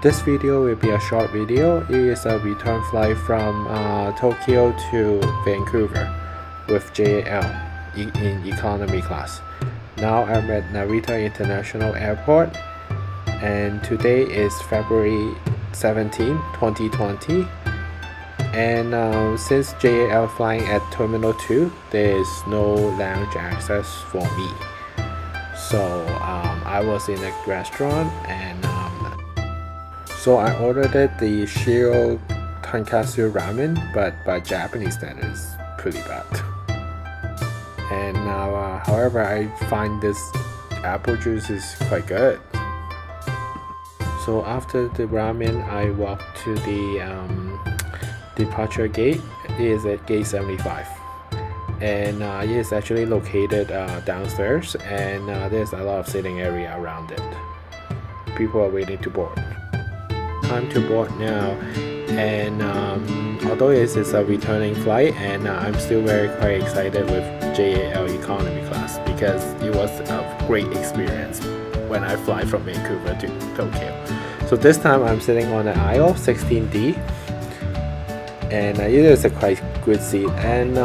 This video will be a short video. It is a return flight from Tokyo to Vancouver with JL in economy class. Now I'm at Narita International Airport and today is February 17, 2020. And since JL flying at Terminal 2, there is no lounge access for me. So I was in a restaurant and so I ordered the Shiro Tonkatsu ramen, but by Japanese standards, pretty bad. And however, I find this apple juice is quite good. So after the ramen, I walked to the departure gate. It is at gate 75. And it is actually located downstairs, and there's a lot of sitting area around it. People are waiting to board. Time to board now, and although it is a returning flight, and I'm still quite excited with JAL economy class because it was a great experience when I fly from Vancouver to Tokyo. So this time I'm sitting on the aisle 16D, and it is a quite good seat. And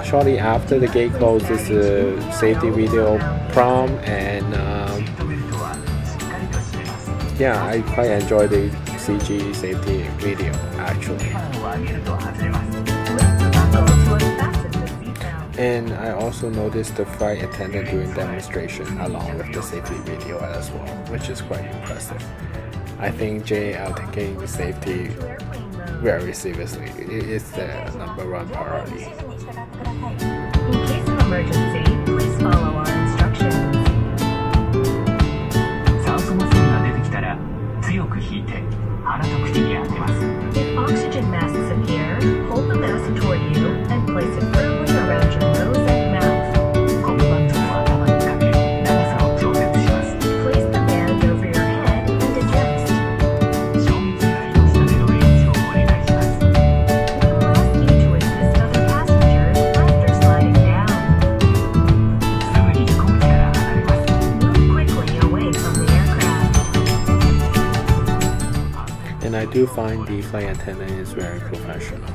shortly after the gate closes, the safety video prompt, and yeah, I quite enjoy the CG safety video actually. And I also noticed the flight attendant doing demonstration along with the safety video as well, which is quite impressive. I think JL taking safety very seriously. It is their #1 priority. In case of emergency, please follow our instructions. If oxygen masks appear, hold the mask toward you and place it firmly around your nose and mouth. Place the band over your head and adjust. We'll ask you to assist other passengers after sliding down. Move quickly away from the aircraft. And I do find the flight attendant is very professional.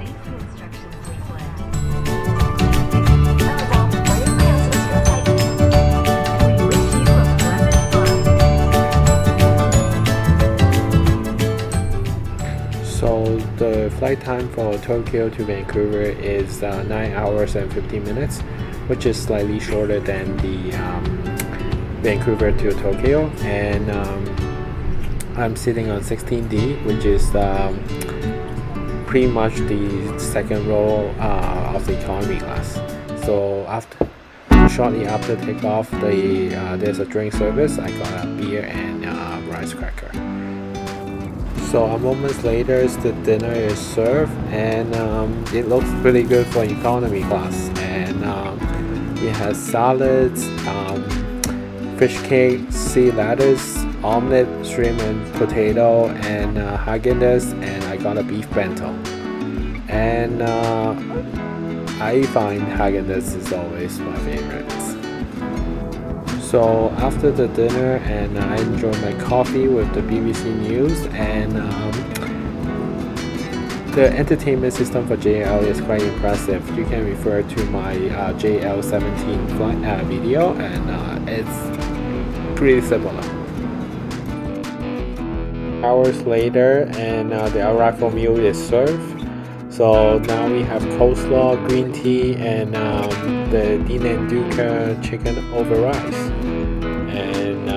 So the flight time for Tokyo to Vancouver is 9 hours and 15 minutes, which is slightly shorter than the Vancouver to Tokyo. And I'm sitting on 16D, which is pretty much the second row of the economy class. So shortly after takeoff, there's a drink service. I got a beer and rice cracker. So a moment later, the dinner is served, and it looks pretty good for economy class. And it has salads, fish cake, sea lettuce, omelette, shrimp and potato, and Haagen-Dazs, and I got a beef bento. And I find Haagen-Dazs is always my favorite. So after the dinner, and I enjoyed my coffee with the BBC News, and the entertainment system for JL is quite impressive. You can refer to my JL18 flight video, and it's pretty similar. Hours later, and the arrival meal is served. So now we have coleslaw, green tea, and the Dean and Duca chicken over rice. And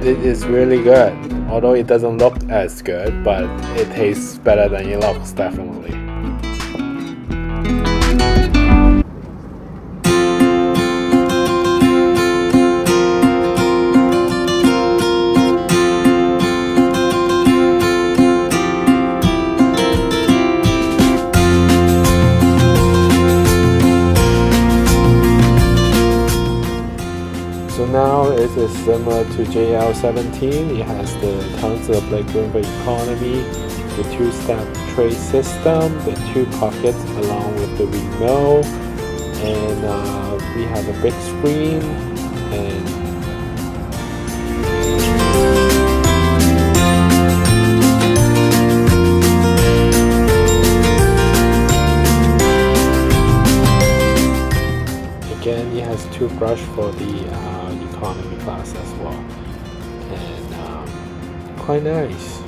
it is really good. Although it doesn't look as good, but it tastes better than it looks, definitely. So now it is similar to JL17. It has the tons of legroom for economy, the 2-step tray system, the 2 pockets along with the remote, and we have a big screen, and rush for the economy class as well, and quite nice.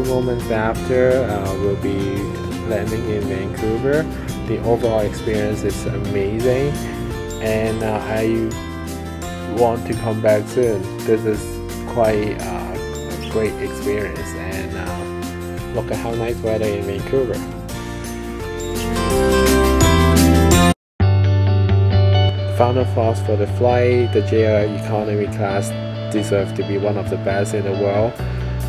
Moments after, we'll be landing in Vancouver. The overall experience is amazing, and I want to come back soon. This is quite a great experience, and look at how nice weather in Vancouver. Final thoughts for the flight: the JL economy class deserves to be one of the best in the world.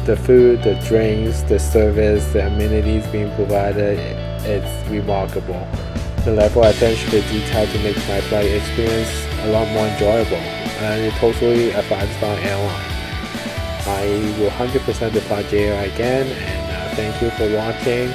The food, the drinks, the service, the amenities being provided, it's remarkable. The level of attention to detail to make my flight experience a lot more enjoyable, and it's totally a 5-star airline. I will 100% deploy JL again, and thank you for watching.